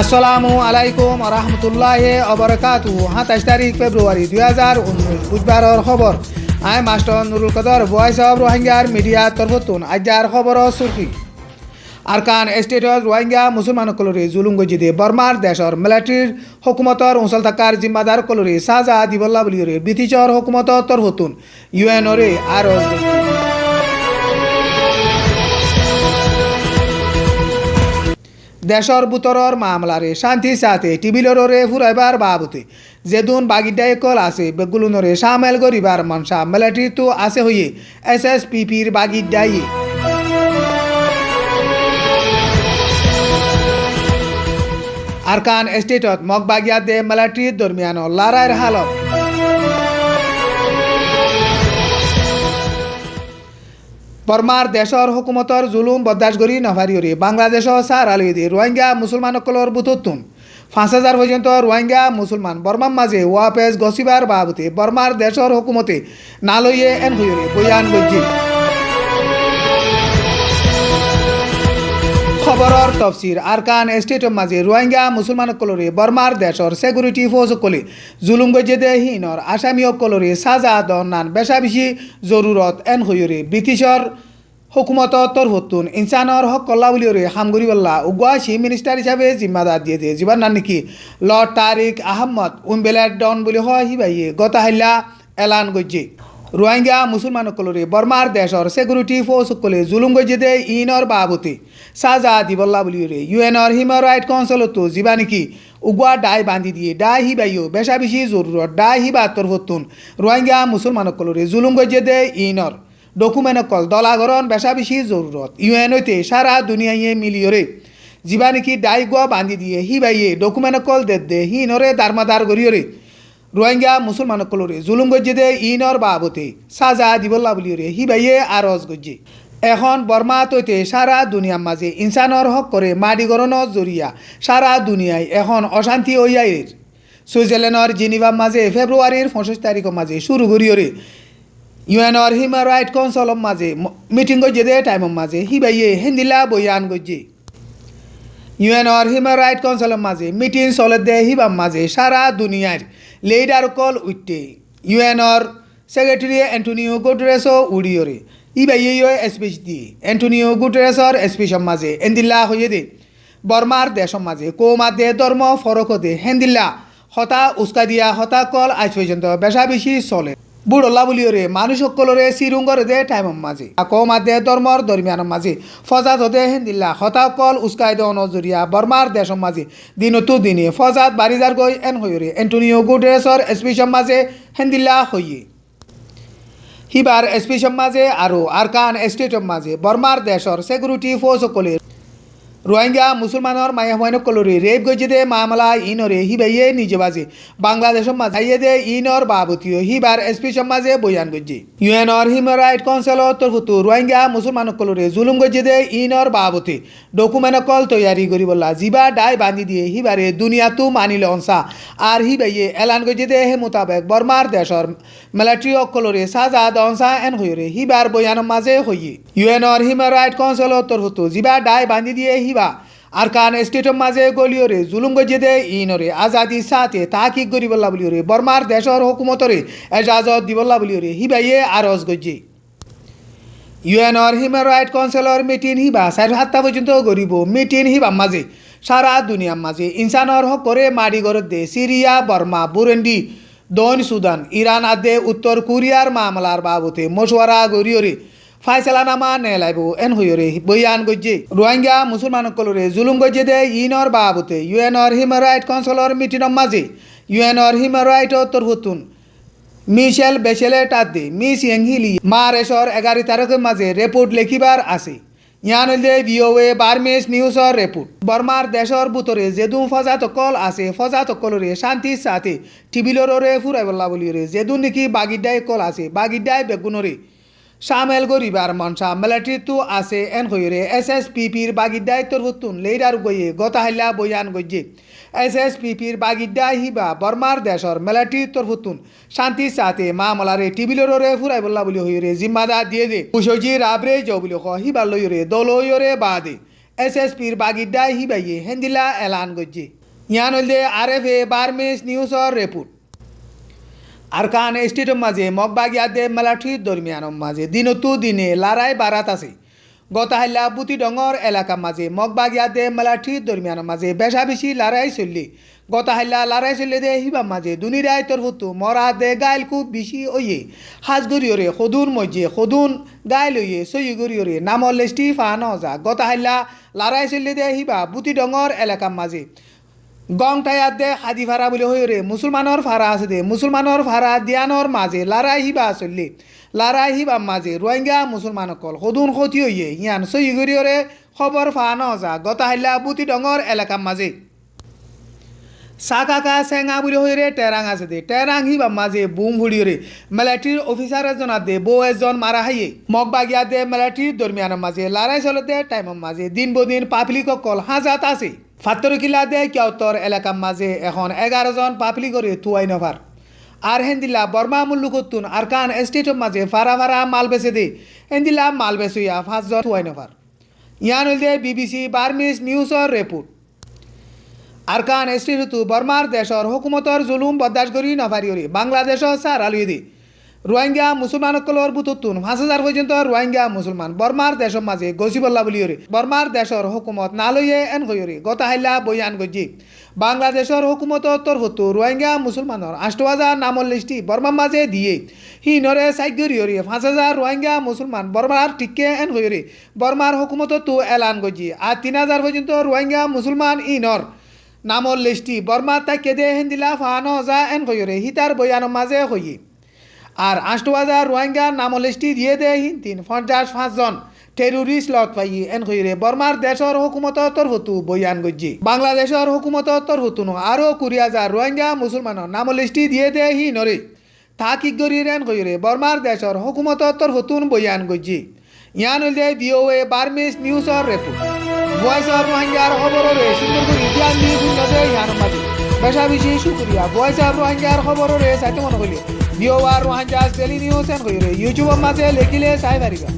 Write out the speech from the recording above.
আসসালামু আলাইকুম রহমতুল্লাহি অবরকাতুহু ২৭ তারিখ ফেব্রুয়ারি ২০১৯ বুধবারের খবর। আই মাস্টার নুরুল কদর ভয়েস অব রোহিঙ্গার মিডিয়া তরফতুন আজ্জার খবর সুরখি আরকান স্টেটত রোহিঙ্গা মুসলমান কলরি জুলুম গজিদে বর্মার দেশর মিলিটারির হুকুমতর অঞ্চল থাকার জিম্মাদার কলরি সাজা দিবল্লা বলিরে ব্রিটিশর হুকুমতর তরফতুন ইউএনরে আর দেশর বুতরর মামলারে শান্তি সাথে টিবিলরে ফুরাইবার বাবতে যেদুন বাগিডাই কল আছে বেগুলুনরে সামেল গরিবার মনসা মিলিটারি তো আছে হইয়ে এসএসপিপির বাগিডাই আরকান স্টেটত মগবাগিয়া দে মিলিটারির দরমিয়ান লড়াইয়ের হালত বর্মার দেশর হুকুমতর জুলুম বরদাস্ত করি নভারিয়রে বাংলাদেশ সার আলুদে রোহিঙ্গা মুসলমানসকলের বুততুন ৫,০০০ পর্যন্ত রোহিঙ্গা মুসলমান বর্মার মাঝে ওয়াপেস গছিবার বাবতে বর্মার দেশর হুকুমতে না লইয়ে এন হইরে বয়ান গজ্জি খবরর তফসির আরকান স্টেটর মাঝে রোহিঙ্গা মুসলমানসকলরে বর্মার দেশর সিকিউরিটি ফোর্সকলে জুলুম গজ্জেদে হিনর আসামিসকলরে সাজা দনান বেশা বেশি জরুরত এন হইরে ব্রিটিশর হুকুমতর তরফতুন ইনসানর হক কল্লা বলিওরে হামগরিবাল্লা উগুয়া চিফ মিনিস্টার হিসাবে জিম্মাদার দিয়ে দিয়ে জীবান নাকি লর্ড তারিক আহমদ উমবেলার ডন বলি হয় হিবাইয়ে গতাহাল্লা এলান গজ্জে রোহিঙ্গা মুসলমানসকলরে বর্মার দেশর সিকিউরিটি ফোর্সকলে জুলুম গজ্জেদে ইনর বাবতে সাজা দিবল্লা বলিওরে ইউএনর হিউম্যান রাইট কাউন্সিলতো জীবা নাকি উগুয়া ডাই বান্ধি দিয়ে ডাই হিবাইও বেশা বেশি জরুরত ডাই হিবা তরফতুন রোহিঙ্গা মুসলমানসকলরে জুলুম গজ্জেদে ইনর ডকুমেন্ট কল দলাগরণ বেশা বেশি জরুরত ইউএন হইতে সারা দুনিয়ায় মিলিয়রে জীবা নাকি ডাই গুয়া বান্ধি দিয়ে হিবাইয়ে ডকুমেন্ট কল দে হিনরে দারমাদার গরিয়রে রোহিঙ্গা মুসলমানসকলরে জুলুম গজ্জেদে ইনর বাবতে সাজা দিবল্লা বলিয়রে হিবাইয়ে আরজ গজ্জে এখন বর্মা তৈতে সারা দুনিয়ার মাঝে ইনসানর হক করে মাডিগরণর জরিয়া সারা দুনিয়ায় এখন অশান্তি হইয়াইর সুইজারল্যান্ডর জেনিভার মাঝে ফেব্রুয়ারির ২৫ তারিখের মাঝে শুরু করিয়রে ইউএনর হিউম্যান রাইট কাউন্সিলর মাঝে মিটিং গজ্জেদে টাইমের মাঝে হিবাইয়ে হেন্দিলা বয়ান গজ্জে ইউএনর হিউম্যান রাইট কাউন্সিলর মাঝে মিটিং চলে দে হিবার মাঝে সারা দুনিয়ার লিডার কল উঠতে ইউএনর সেক্রেটারি অ্যান্টোনিও গুটেরেসও উড়িয়রে ইবাইয়ে স্পিচ দিয়ে অ্যান্টোনিও গুটেরেসর স্পিচের মাঝে এন্দিল্লা হয়ে দে বর্মার দেশের মাঝে কৌমা দে ধর্ম ফরক দে হেন্দিল্লা হতা উস্কা দিয়া হতা কল আজ পর্যন্ত বেশা বেশি চলে বুড়ল্লা বলিওরে মানুষ সকলরে সিরুঙ্গর দে টাইমের মাঝে কৌমা দে ধর্মর দরমিয়ানের মাঝে ফজাত হতে হেন্দিল্লা হতা কল উস্কাই দেওয়ার নজরিয়া বর্মার দেশের মাঝে দিনতো দিনে ফজাত বাড়িদার গই এন হইরে অ্যান্টোনিও গুটেরেসর স্পিচের মাঝে হেন্দিল্লা হইয়ে হিবার স্পিচের মাঝে আরও আরকান স্টেটের মাঝে বর্মার দেশর সিকিউরিটি ফোর্সকলে রোহিঙ্গা মুসলমানের মায়াহমানকলরে রেপ গজ্জেদে মামলা ইনরে হিবাইয়ে নিজে বাজে বাংলাদেশের মাঝে দে ইনর বাবতীয় হিবার স্পিচের মাঝে বয়ান গজ্জে ইউএনর হিউম্যান রাইট কাউন্সিলর তরফতো রোহিঙ্গা মুসলমানকলরে জুলুম গজ্জেদে ইনর বাবতে ডকুমেন্ট কল তৈয়ারি করিবল্লা জিবা ডাই বান্ধি দিয়ে হিবারে দুনিয়াতো মানিলে অনসা আর হিবাইয়ে এলান গজ্জেদে হে মোতাবেক বর্মার দেশর মিলিটারি অকলরে সাজা দনসা এন হইরে হিবার বয়ানের মাঝে হইয়ে ইউএনর হিউম্যান রাইট কাউন্সিলর তরফতো জিবা ডাই বান্ধি দিয়ে হিবা আরকান স্টেটের মাঝে গলিয়রে জুলুম গজ্জেদে ইনরে আজাদি সাথে তাকিক গরিবল্লা বলিয়রে বর্মার দেশর হুকুমতরে এজাজত দিবল্লা বলিয়রে হিবাইয়ে আরজ গজ্জে ইউএনর হিউম্যান রাইট কাউন্সিলর মিটিং হিবা ৭ পর্যন্ত গরিব মিটিং হিবার মাঝে সারা দুনিয়ার মাঝে ইনসানর হক করে মাডিগরত দে সিরিয়া বর্মা বুরুন্ডি দক্ষিণ সুদান ইরান আদে উত্তর কোরিয়ার মামলার বাবতে মশওয়ারা গরিয়রে ফাইসলানামা নেলাইব এন হইরে বয়ান গজ্জে রোহিঙ্গা মুসলমানসকলরে জুলুম গজ্জেদে ইনর বাবতে ইউএনর হিউম্যান রাইট কাউন্সিলর মিটিংর মাঝে ইউএনর হিউম্যান রাইট তরফতুন মিশেল বেচেলেট আদে মিস ইংহিলি মারেশর ১১ তারিখের মাঝে রিপোর্ট লেখিবার আছে ইয়ান দে ভিওএ বার্মিস নিউজর রিপোর্ট বর্মার দেশর বুতরে যেদুন ফজাত কল আছে ফজাত কলরে শান্তির সাথে টিবিলরে ফুরাইবল্লা বলিরে যেদুন নাকি বাগিডাই কল আছে বাগিডাই বেগুনরে সামেল গরিবার মনসা মিলিটারি তো আছে এন হইরে এসএসপিপির বাগিডাই তরফতুন লেইডার গইয়ে গতাহাল্লা বয়ান গজ্জে এসএসপিপির বাগিডাই হিবা বর্মার দেশর মিলিটারি তরফতুন শান্তির সাথে মামলারে টিবিলরে ফুরাইবল্লা বলি হইরে জিম্মাদার দিয়ে দে কুশজি রাবরে যাও বলি হিবার লইরে দলইরে বাদে SSP'র বাগিড্ডায় হিবাইয়ে হেন্দিলা এলান গজ্জে ইয়ান হইলে RFA বার্মিজ নিউজর রিপোর্ট আরকান স্টেটর মাঝে মগবাগিয়াদে মেলাঠির দরমিয়ানের মাঝে দিনতো দিনে লড়াই বারাত আছে গতহাল্লা বুতি ডঙর এলাকার মাঝে মগবাগিয়াদে মেলাঠির দরমিয়ানের মাঝে বেশা বেশি লড়াই চললে গতহাল্লা লড়াই চললে দে হিবার মাঝে দুনিরায় তোর হতো মরা দে গাইল খুব বেশি ওয়ে হাজগরিয়রে সদুন মজ্জে সদুন গাইল ওয়ে সইগরিয়রে নামর লেস্টি ফানো যা গতহাল্লা লড়াই চললে দে হিবা বুতি ডঙর এলাকার মাঝে গং টায়াত দে হাদি ফারা বলে হয়ে রে মুসলমানের ফারা আছে দে মুসলমানের ফারা দিয়ানোর মাঝে লড়াই হিবা চললে লড়াই হিবা মাঝে রোহিঙ্গা মুসলমান কল সদুন ক্ষতি হইয়ে ইয়ান সইগরিয়রে খবর ফানো যা গতহাল্লা বুতি ডঙর এলাকার মাঝে সাকাকা সেঙ্গা বলে হয়ে রে টেরাং আছে দে টেরাং হিবা মাঝে বুম ভুড়িয়ে রে মিলিটারির অফিসার এজন দে বউ এজন মারা হাইয়ে মগবাগিয়া দে মিলিটারির দরমিয়ানের মাঝে লড়াই চলতে টাইমের মাঝে দিন বদিন পাবলিক কল হাজাত আছে ফাত্তরকিলা দে কেউতর এলাকার মাঝে এখন 11 জন পাবলিক করে তুয়াই নভার আর হেন্দিল্লা বর্মা মুল্লুকুত্তুন আরকান স্টেটের মাঝে ফারা ফারা মাল বেছে দে হেন্দিল্লা মাল বেচুইয়া 5 জন তুয়াই নভার ইয়ান হইলে BBC বার্মিজ নিউজর রিপোর্ট আরকান স্টেট বর্মার দেশর হুকুমতর জুলুম বরদাস্ত করি নফারিয়রি বাংলাদেশর সার আলুইদি রোহিঙ্গা মুসলমানসকলের বুতুতুন 5000 পর্যন্ত রোহিঙ্গা মুসলমান বর্মার দেশের মাঝে গসিবল্লা বলিয়রে বর্মার দেশর হুকুমত না লইয়ে এন গয়রে গতাহাইল্লা বয়ান গজ্জি বাংলাদেশর হুকুমতর তরফতো রোহিঙ্গা মুসলমানের 8000 নামর লিস্টি বর্মার মাঝে দিয়ে হিনরে সাইগরিয়রে 5000 রোহিঙ্গা মুসলমান বর্মার টিকে এন গয়রে বর্মার হুকুমতর তো এলান গজ্জি আর 3000 পর্যন্ত রোহিঙ্গা মুসলমান ইনর নামর লিস্টি বর্মা তাই কেদে হেন্দিলা ফানো যা এন কইরে হিতার বয়ানের মাঝে হইয়ে আর 8000 রোহিঙ্গা নামর লিস্টি দিয়ে দে হিন 55 জন টেরোরিস্ট লত পাই এন কইরে বর্মার দেশর হুকুমতর তরফতো বয়ান গজ্জি বাংলাদেশর হুকুমতর তরফতো আরো 20000 রোহিঙ্গা মুসলমানের নামর লিস্টি দিয়ে দে হিনরে তা কি গরির এন কইরে বর্মার দেশর হুকুমতর তরফতো বয়ান গজ্জি ইয়ান হইলে VOA বার্মিজ নিউজর রিপোর্ট ভয়েস অফ রোহিঙ্গার খবরে সুন্দর করে ধ্যান দিয়ে শুনতে ইয়ান মাঝে বেশা বেশি শুকরিয়া ভয়েস অফ রোহিঙ্গার খবরে সাইতে মনে করিলে VOA Rohingya daily news N কইরে ইউটিউব মাঝে লেখিলে চাই পারিবা।